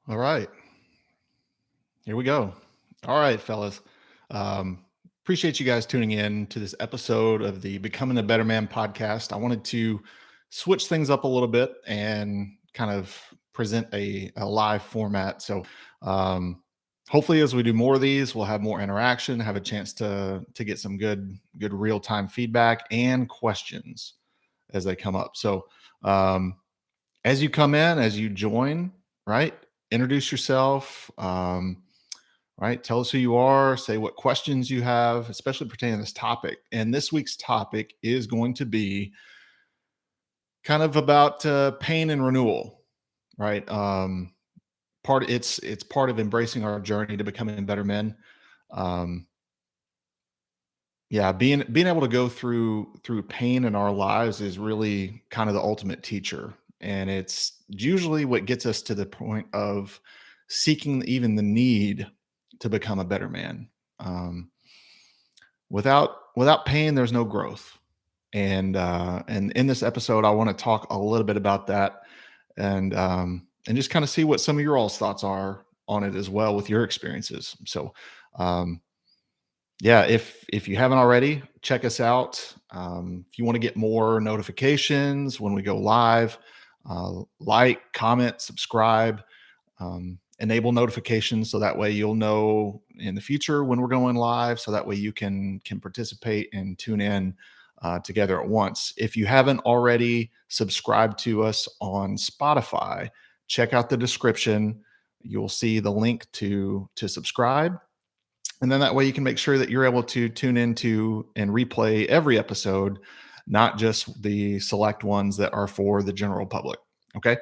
All right, here we go. All right, fellas. Um, Appreciate you guys tuning in to this episode of the Becoming a Better Man podcast. I wanted to switch things up a little bit and kind of present a live format. So hopefully, as we do more of these, we'll have more interaction, have a chance to get some good real time feedback and questions as they come up. So as you come in, as you join, right? Introduce yourself. Right? Tell us who you are, say what questions you have, especially pertaining to this topic. And this week's topic is going to be kind of about pain and renewal, right? It's part of embracing our journey to becoming better men. Um, yeah, being able to go through pain in our lives is really kind of the ultimate teacher, and it's usually what gets us to the point of seeking even the need to become a better man. Um, without pain, there's no growth. And in this episode, I want to talk a little bit about that, and just kind of see what some of your all's thoughts are on it as well with your experiences. So yeah, if you haven't already, check us out. If you want to get more notifications when we go live, like, comment, subscribe, enable notifications so that way you'll know in the future when we're going live. So that way you can participate and tune in together at once. If you haven't already subscribed to us on Spotify, check out the description. You'll see the link to subscribe, and then that way you can make sure that you're able to tune into and replay every episode, not just the select ones that are for the general public. Okay.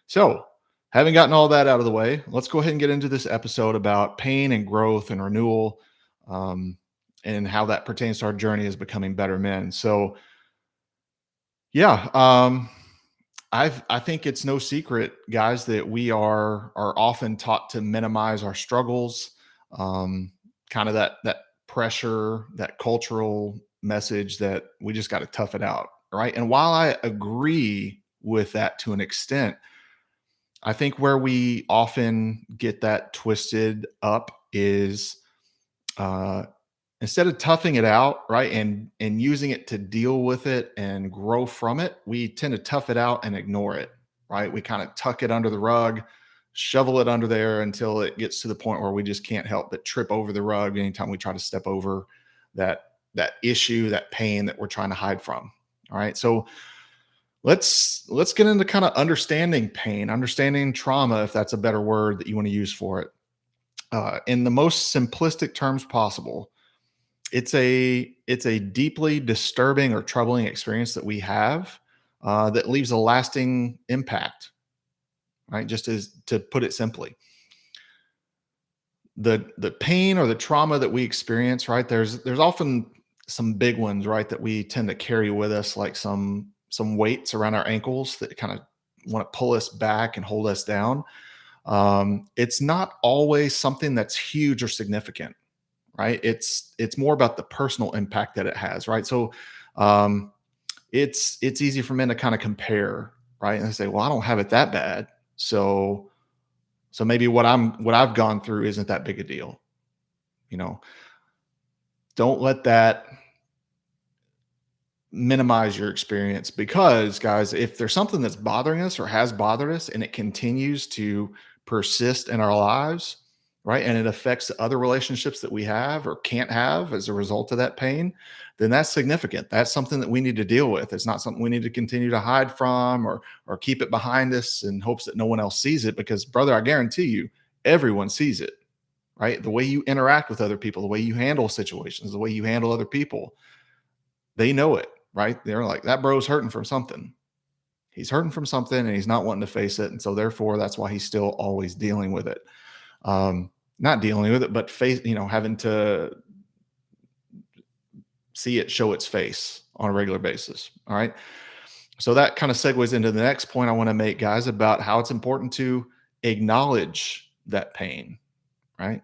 So, having gotten all that out of the way, let's go ahead and get into this episode about pain and growth and renewal, um, and how that pertains to our journey as becoming better men. So, yeah, I think it's no secret, guys, that we are often taught to minimize our struggles. Kind of that pressure, that cultural message that we just got to tough it out, right? And while I agree with that to an extent, I think where we often get that twisted up is uh, instead of toughing it out, right, and using it to deal with it and grow from it, we tend to tough it out and ignore it, right? We kind of tuck it under the rug, shovel it under there until it gets to the point where we just can't help but trip over the rug anytime we try to step over that issue, that pain that we're trying to hide from. All right. So let's get into kind of understanding pain, understanding trauma, if that's a better word that you want to use for it. In the most simplistic terms possible, it's a deeply disturbing or troubling experience that we have that leaves a lasting impact, right? Just as to put it simply, the pain or the trauma that we experience, right? There's often some big ones, right, that we tend to carry with us, like some weights around our ankles that kind of want to pull us back and hold us down. It's not always something that's huge or significant, right? It's more about the personal impact that it has, right? So it's easy for men to kind of compare, right? And they say, well, I don't have it that bad. So maybe what I've gone through isn't that big a deal. You know, don't let that minimize your experience, because guys, if there's something that's bothering us or has bothered us and it continues to persist in our lives, right, and it affects the other relationships that we have or can't have as a result of that pain, then that's significant. That's something that we need to deal with. It's not something we need to continue to hide from or keep it behind us in hopes that no one else sees it, because brother, I guarantee you everyone sees it, right? The way you interact with other people, the way you handle situations, the way you handle other people, they know it, right? They're like, that bro's hurting from something. He's hurting from something and he's not wanting to face it. And so therefore that's why he's still always dealing with it. Not dealing with it, but having to see it show its face on a regular basis. All right. So that kind of segues into the next point I want to make, guys, about how it's important to acknowledge that pain, right?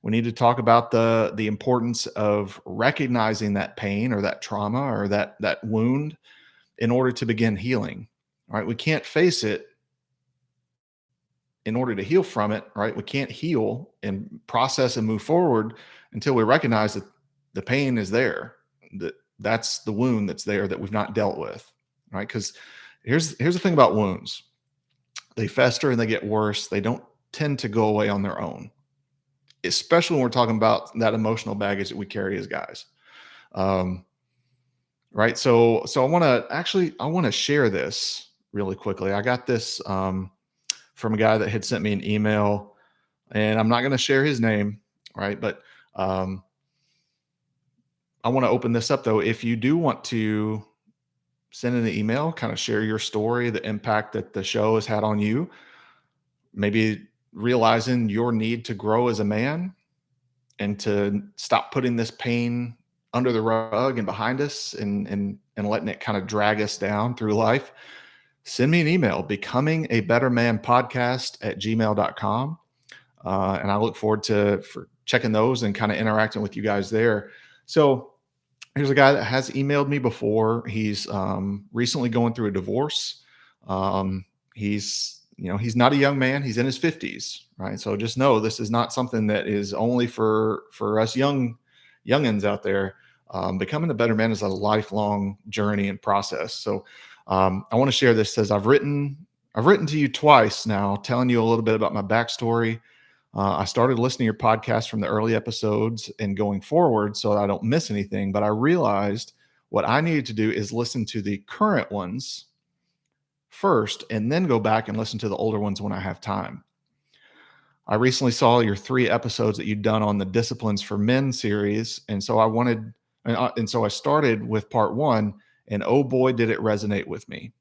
We need to talk about the importance of recognizing that pain or that trauma or that wound in order to begin healing. All right. We can't face it in order to heal from it, right? We can't heal and process and move forward until we recognize that the pain is there. That's the wound that's there that we've not dealt with, right? Because here's the thing about wounds: they fester and they get worse. They don't tend to go away on their own, especially when we're talking about that emotional baggage that we carry as guys. Um, right. So I want to share this really quickly. I got this from a guy that had sent me an email, and I'm not going to share his name, right? But um, I want to open this up though. If you do want to send in an email, kind of share your story, the impact that the show has had on you, maybe realizing your need to grow as a man and to stop putting this pain under the rug and behind us, and letting it kind of drag us down through life, send me an email, becoming a better man podcast at gmail.com. And I look forward to for checking those and kind of interacting with you guys there. So here's a guy that has emailed me before. He's recently going through a divorce. He's not a young man. He's in his 50s, right? So just know this is not something that is only for us youngins out there. Becoming a better man is a lifelong journey and process. So I want to share this. Says I've written to you twice now, telling you a little bit about my backstory. I started listening to your podcast from the early episodes and going forward so that I don't miss anything. But I realized what I needed to do is listen to the current ones first and then go back and listen to the older ones when I have time. I recently saw your 3 episodes that you'd done on the Disciplines for Men series. And so I started with part 1, and oh boy, did it resonate with me.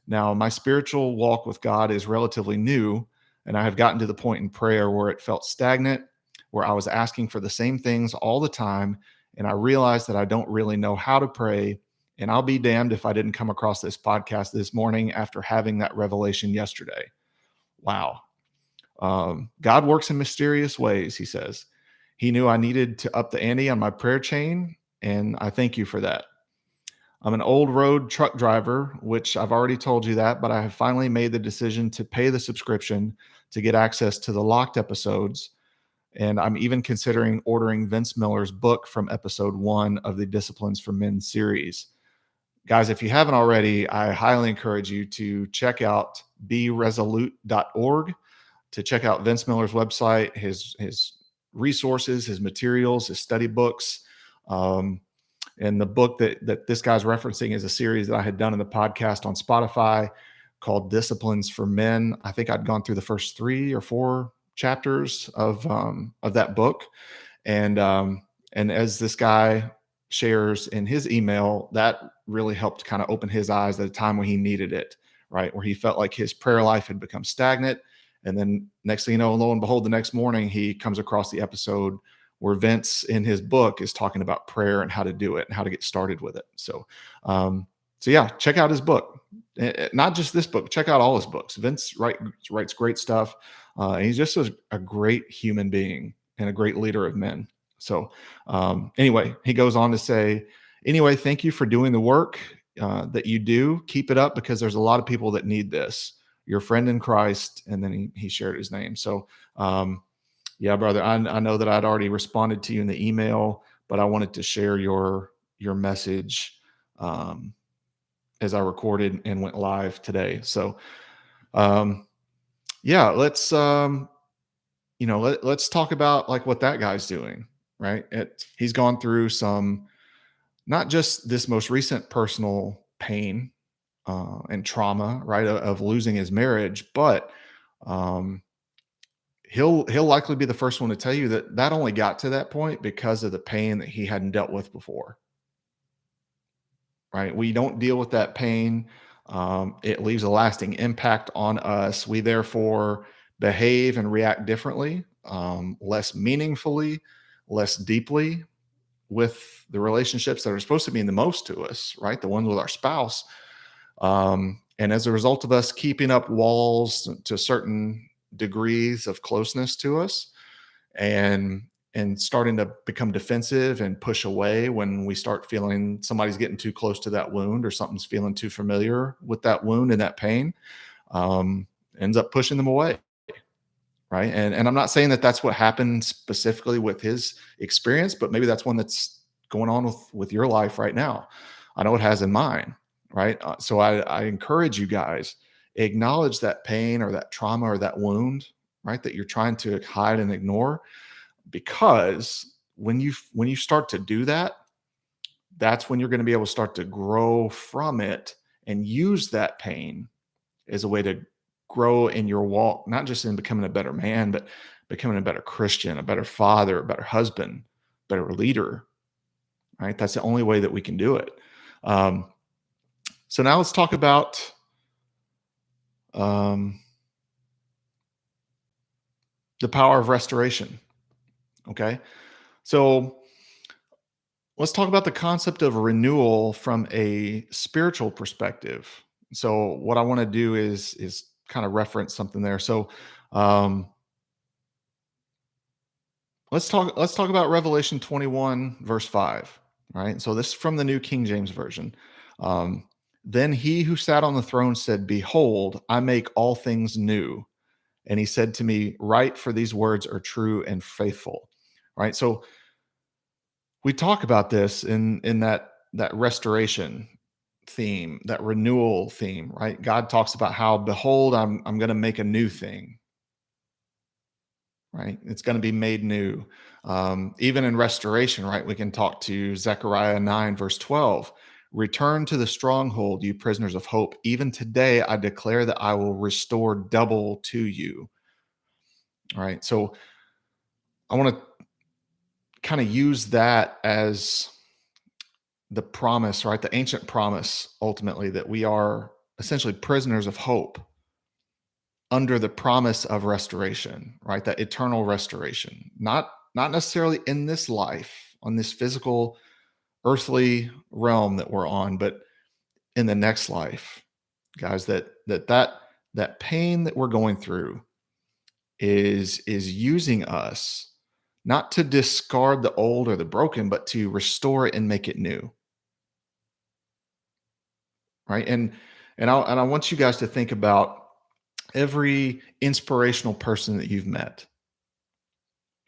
Now, my spiritual walk with God is relatively new, and I have gotten to the point in prayer where it felt stagnant, where I was asking for the same things all the time. And I realized that I don't really know how to pray. And I'll be damned if I didn't come across this podcast this morning after having that revelation yesterday. Wow. God works in mysterious ways, he says. He knew I needed to up the ante on my prayer chain, and I thank you for that. I'm an old road truck driver, which I've already told you that, but I have finally made the decision to pay the subscription to get access to the locked episodes. And I'm even considering ordering Vince Miller's book from episode 1 of the Disciplines for Men series. Guys, if you haven't already, I highly encourage you to check out beresolute.org, to check out Vince Miller's website, his resources, his materials, his study books. And the book that this guy's referencing is a series that I had done in the podcast on Spotify called Disciplines for Men. I think I'd gone through the first 3 or 4 chapters of that book. And as this guy shares in his email, that really helped kind of open his eyes at a time when he needed it, right? Where he felt like his prayer life had become stagnant. And then next thing you know, lo and behold, the next morning he comes across the episode where Vince in his book is talking about prayer and how to do it and how to get started with it. So yeah, check out his book. Not just this book, check out all his books. Vince writes great stuff. And he's just a great human being and a great leader of men. So anyway, he goes on to say, anyway, thank you for doing the work that you do. Keep it up, because there's a lot of people that need this. Your friend in Christ. And then he shared his name. So yeah, brother, I know that I'd already responded to you in the email, but I wanted to share your message as I recorded and went live today. So, yeah, let's let's talk about like what that guy's doing, right? He's gone through some, not just this most recent personal pain and trauma, right, of losing his marriage, but he'll likely be the first one to tell you that only got to that point because of the pain that he hadn't dealt with before. Right? We don't deal with that pain. It leaves a lasting impact on us. We therefore behave and react differently, less meaningfully, less deeply with the relationships that are supposed to mean the most to us, right? The ones with our spouse. And as a result of us keeping up walls to certain degrees of closeness to us, and starting to become defensive and push away when we start feeling somebody's getting too close to that wound, or something's feeling too familiar with that wound and that pain, ends up pushing them away. right? And I'm not saying that that's what happened specifically with his experience, but maybe that's one that's going on with your life right now. I know it has in mine, right? So I encourage you guys, acknowledge that pain or that trauma or that wound, right, that you're trying to hide and ignore, because when you start to do that, that's when you're going to be able to start to grow from it and use that pain as a way to grow in your walk, not just in becoming a better man, but becoming a better Christian, a better father, a better husband, better leader, right? That's the only way that we can do it. Um, so now let's talk about um, the power of restoration. Okay. So let's talk about the concept of renewal from a spiritual perspective. So what I want to do is kind of reference something there. So um, let's talk about Revelation 21 verse 5, right? So this is from the New King James version. Um, then he who sat on the throne said, "Behold, I make all things new." And he said to me, "Write, for these words are true and faithful." Right? So we talk about this in that restoration theme, that renewal theme, right? God talks about how, behold, I'm going to make a new thing, right? It's going to be made new. Even in restoration, right? We can talk to Zechariah 9 verse 12. Return to the stronghold, you prisoners of hope. Even today I declare that I will restore double to you. All right. So I want to kind of use that as the promise, right? The ancient promise, ultimately, that we are essentially prisoners of hope under the promise of restoration, right? That eternal restoration, not necessarily in this life, on this physical, earthly realm that we're on, but in the next life, guys. That pain that we're going through is using us not to discard the old or the broken, but to restore it and make it new, right? And I want you guys to think about every inspirational person that you've met,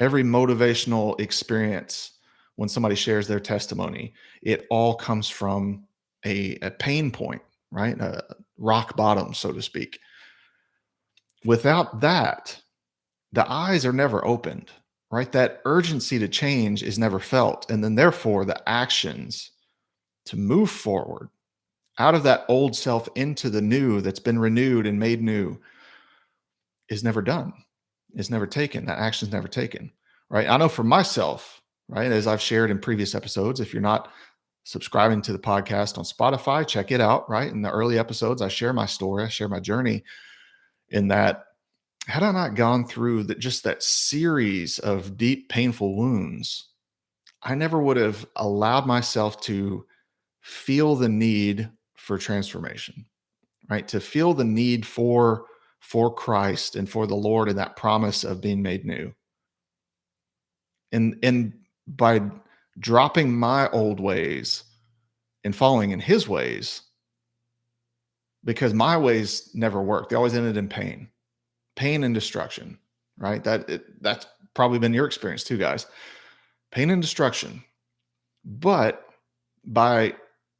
every motivational experience. When somebody shares their testimony, it all comes from a pain point, right? A rock bottom, so to speak. Without that, the eyes are never opened, right? That urgency to change is never felt. And then, therefore, the actions to move forward out of that old self into the new that's been renewed and made new is never done. It's never taken. That action is never taken, right? I know for myself, right, as I've shared in previous episodes, if you're not subscribing to the podcast on Spotify, check it out, right? In the early episodes, I share my story, I share my journey in that. Had I not gone through just that series of deep, painful wounds, I never would have allowed myself to feel the need for transformation, right? To feel the need for Christ and for the Lord and that promise of being made new. And by dropping my old ways and following in his ways, because my ways never worked. They always ended in pain and destruction, right? That's probably been your experience too, guys. Pain and destruction. But by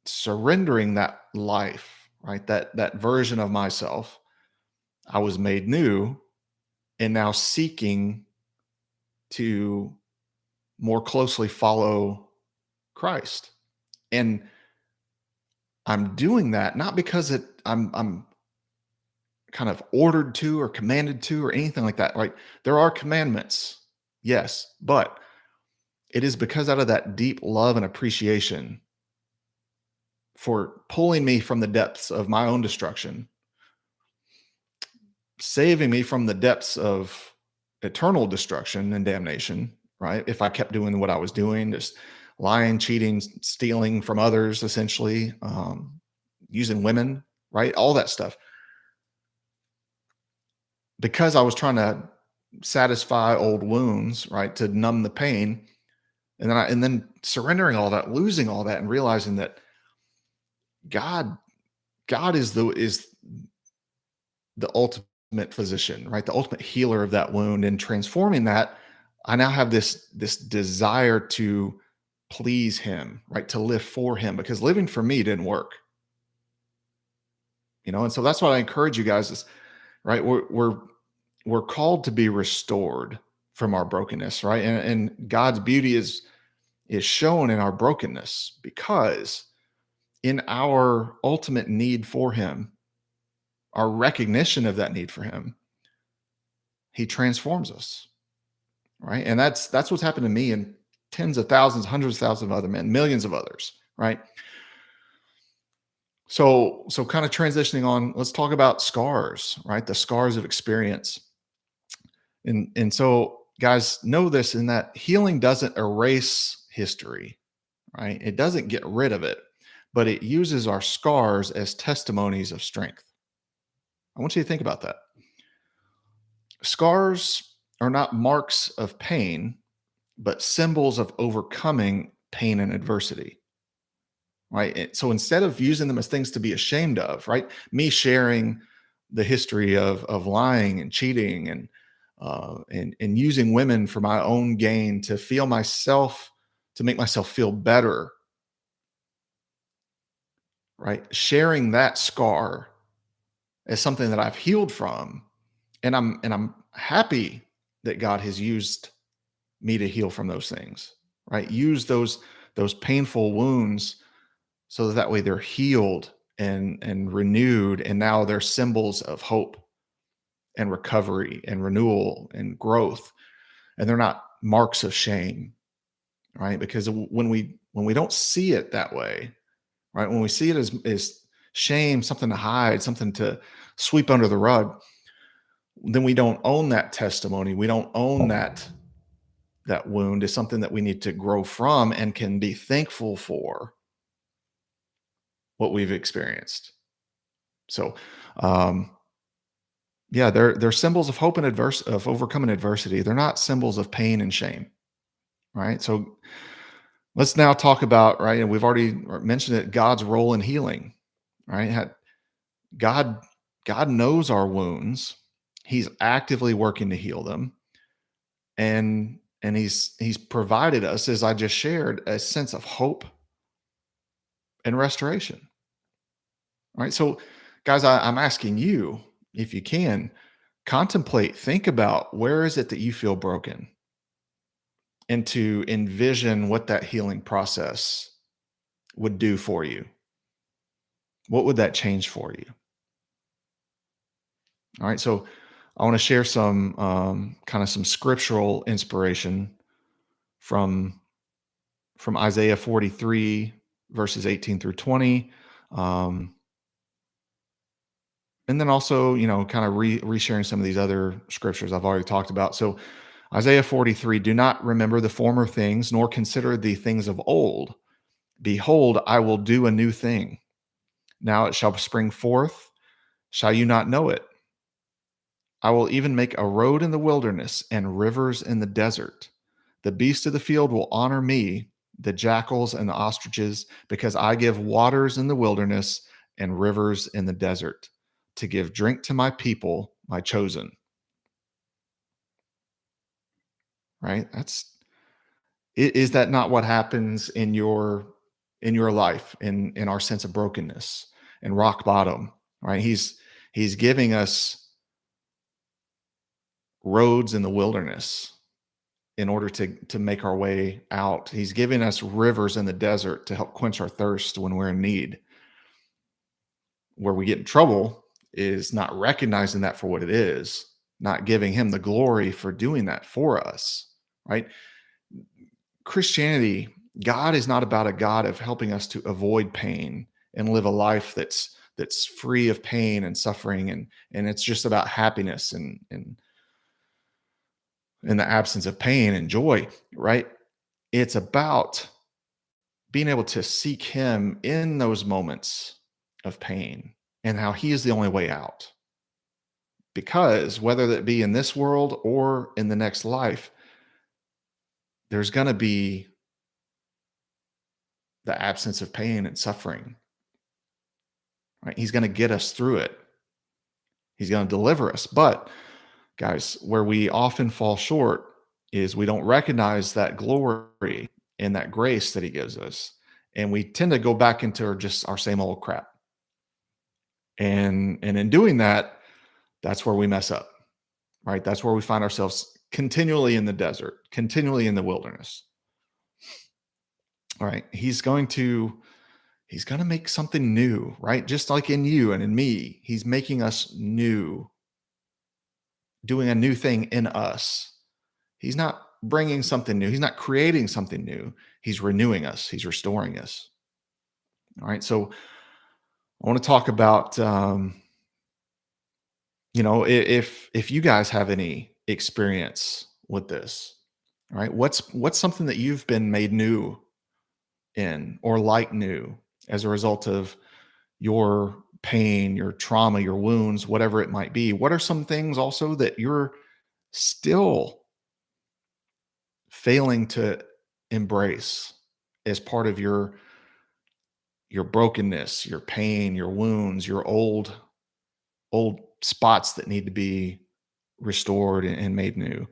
surrendering that life, right? That version of myself, I was made new and now seeking to more closely follow Christ. And I'm doing that not because I'm kind of ordered to or commanded to or anything like that. Right? There are commandments, yes, but it is because out of that deep love and appreciation for pulling me from the depths of my own destruction, saving me from the depths of eternal destruction and damnation, right? If I kept doing what I was doing, just lying, cheating, stealing from others, essentially, using women, right? All that stuff. Because I was trying to satisfy old wounds, right? To numb the pain. And then surrendering all that, losing all that, and realizing that God, God is the ultimate ultimate physician, right? The ultimate healer of that wound, and transforming that, I now have this desire to please him, right? To live for him, because living for me didn't work, And so that's what I encourage you guys is, right? We're called to be restored from our brokenness, right? And God's beauty is shown in our brokenness, because in our ultimate need for him, our recognition of that need for him, he transforms us, right? And that's what's happened to me and tens of thousands, hundreds of thousands of other men, millions of others, right? So kind of transitioning on, let's talk about scars, right? The scars of experience. And so guys, know this, in that healing doesn't erase history, right? It doesn't get rid of it, but it uses our scars as testimonies of strength. I want you to think about that. Scars are not marks of pain, but symbols of overcoming pain and adversity, right? So instead of using them as things to be ashamed of, right? Me sharing the history of lying and cheating and using women for my own gain to feel myself, to make myself feel better, right? Sharing that scar as something that I've healed from, and I'm happy that God has used me to heal from those things, right? Use those painful wounds so that way they're healed and renewed, and now they're symbols of hope and recovery and renewal and growth, and they're not marks of shame, right? Because when we don't see it that way, right? When we see it as shame, something to hide, something to sweep under the rug, then we don't own that testimony. We don't own that wound is something that we need to grow from and can be thankful for what we've experienced. So, um, yeah, they're symbols of hope and of overcoming adversity. They're not symbols of pain and shame, right? So let's now talk about, right, and we've already mentioned it, God's role in healing, right? God God knows our wounds. He's actively working to heal them, and he's provided us, as I just shared, a sense of hope and restoration. Right. So, guys, I'm asking you, if you can, contemplate, think about, where is it that you feel broken, and to envision what that healing process would do for you. What would that change for you? All right. So, I want to share some kind of some scriptural inspiration from Isaiah 43, verses 18 through 20. Um, and then also, kind of resharing some of these other scriptures I've already talked about. So, Isaiah 43, do not remember the former things, nor consider the things of old. Behold, I will do a new thing. Now it shall spring forth. Shall you not know it? I will even make a road in the wilderness and rivers in the desert. The beasts of the field will honor me, the jackals and the ostriches, because I give waters in the wilderness and rivers in the desert, to give drink to my people, my chosen. Right? Is that not what happens in your life, in our sense of brokenness and rock bottom, right? He's giving us roads in the wilderness in order to make our way out. He's giving us rivers in the desert to help quench our thirst when we're in need. Where we get in trouble is not recognizing that for what it is, not giving him the glory for doing that for us, right? Christianity, God is not about a God of helping us to avoid pain and live a life that's free of pain and suffering, and it's just about happiness and in the absence of pain and joy, right? It's about being able to seek him in those moments of pain, and how he is the only way out. Because whether that be in this world or in the next life, there's going to be the absence of pain and suffering, right? He's going to get us through it. He's going to deliver us. But guys, where we often fall short is we don't recognize that glory and that grace that he gives us. And we tend to go back into just our same old crap. And in doing that, that's where we mess up, right? That's where we find ourselves continually in the desert, continually in the wilderness. All right. He's going to make something new, right? Just like in you and in me, he's making us new, doing a new thing in us. He's not bringing something new. He's not creating something new. He's renewing us. He's restoring us. All right. So I want to talk about, if you guys have any experience with this, all right, what's something that you've been made new in or like new as a result of your pain, your trauma, your wounds, whatever it might be? What are some things also that you're still failing to embrace as part of your brokenness, your pain, your wounds, your old spots that need to be restored and made new?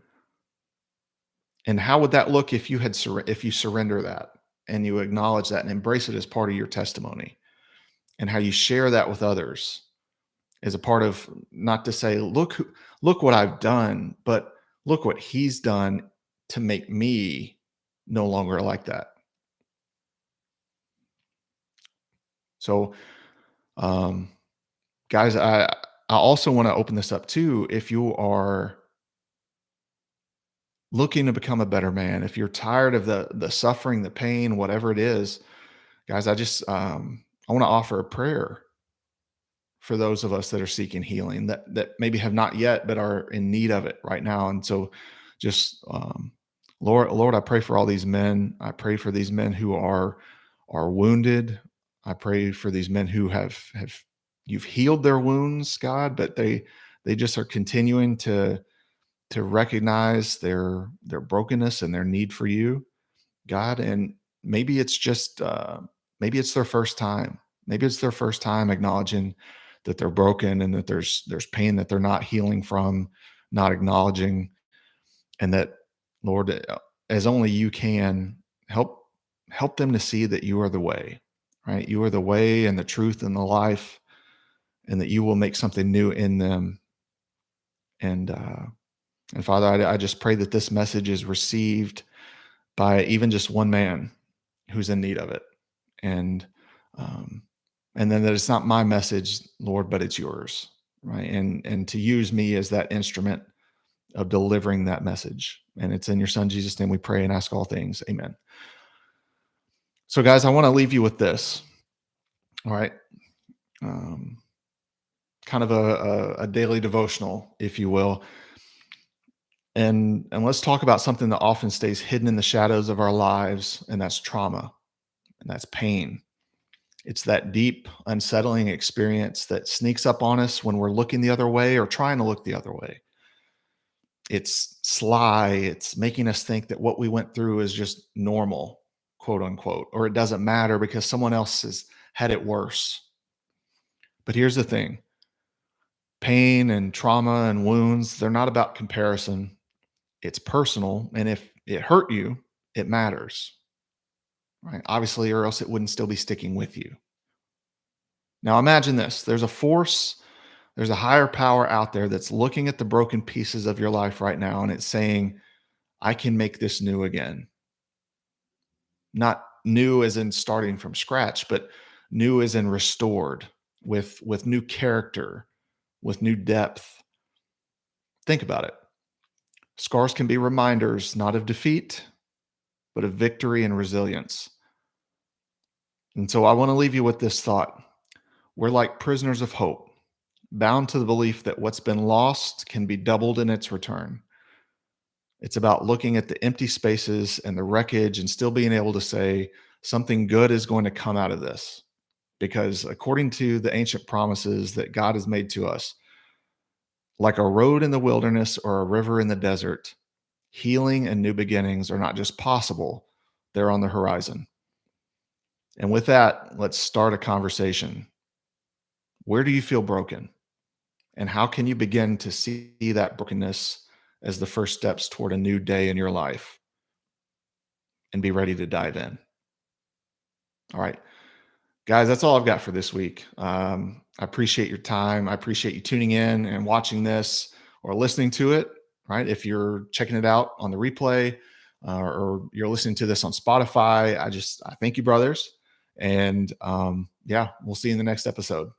And how would that look if if you surrender that and you acknowledge that and embrace it as part of your testimony, and how you share that with others as a part of, not to say look what I've done, but look what he's done to make me no longer like that. So, um, guys, I also want to open this up too. If you are looking to become a better man, if you're tired of the suffering, the pain, whatever it is, guys, I want to offer a prayer for those of us that are seeking healing, that maybe have not yet but are in need of it right now. And so, just Lord, I pray for all these men. I pray for these men who are wounded. I pray for these men who have you've healed their wounds, God, but they just are continuing to recognize their brokenness and their need for you, God. And maybe it's just maybe it's their first time. Maybe it's their first time acknowledging that they're broken and that there's pain that they're not healing from, not acknowledging, and that, Lord, as only you can, help them to see that you are the way, right? You are the way and the truth and the life, and that you will make something new in them. And Father, I just pray that this message is received by even just one man who's in need of it. And um, and then that it's not my message, Lord, but it's yours, right? And to use me as that instrument of delivering that message. And it's in your son Jesus' name we pray and ask all things. Amen. So, guys, I want to leave you with this. All right. Um, Kind of a daily devotional, if you will. And let's talk about something that often stays hidden in the shadows of our lives, and that's trauma, and that's pain. It's that deep, unsettling experience that sneaks up on us when we're looking the other way or trying to look the other way. It's sly. It's making us think that what we went through is just normal, quote unquote, or it doesn't matter because someone else has had it worse. But here's the thing: pain and trauma and wounds, they're not about comparison. It's personal. And if it hurt you, it matters, right? Obviously, or else it wouldn't still be sticking with you. Now imagine this: there's a higher power out there that's looking at the broken pieces of your life right now, and it's saying, I can make this new again. Not new as in starting from scratch, but new as in restored, with new character, with new depth. Think about it. Scars can be reminders not of defeat, but of victory and resilience. And so I want to leave you with this thought: we're like prisoners of hope, bound to the belief that what's been lost can be doubled in its return. It's about looking at the empty spaces and the wreckage and still being able to say something good is going to come out of this. Because according to the ancient promises that God has made to us, like a road in the wilderness or a river in the desert, healing and new beginnings are not just possible, they're on the horizon. And with that, let's start a conversation. Where do you feel broken? And how can you begin to see that brokenness as the first steps toward a new day in your life and be ready to dive in? All right. Guys, that's all I've got for this week. I appreciate your time. I appreciate you tuning in and watching this or listening to it. Right, if you're checking it out on the replay or you're listening to this on Spotify, I thank you, brothers, and yeah, we'll see you in the next episode.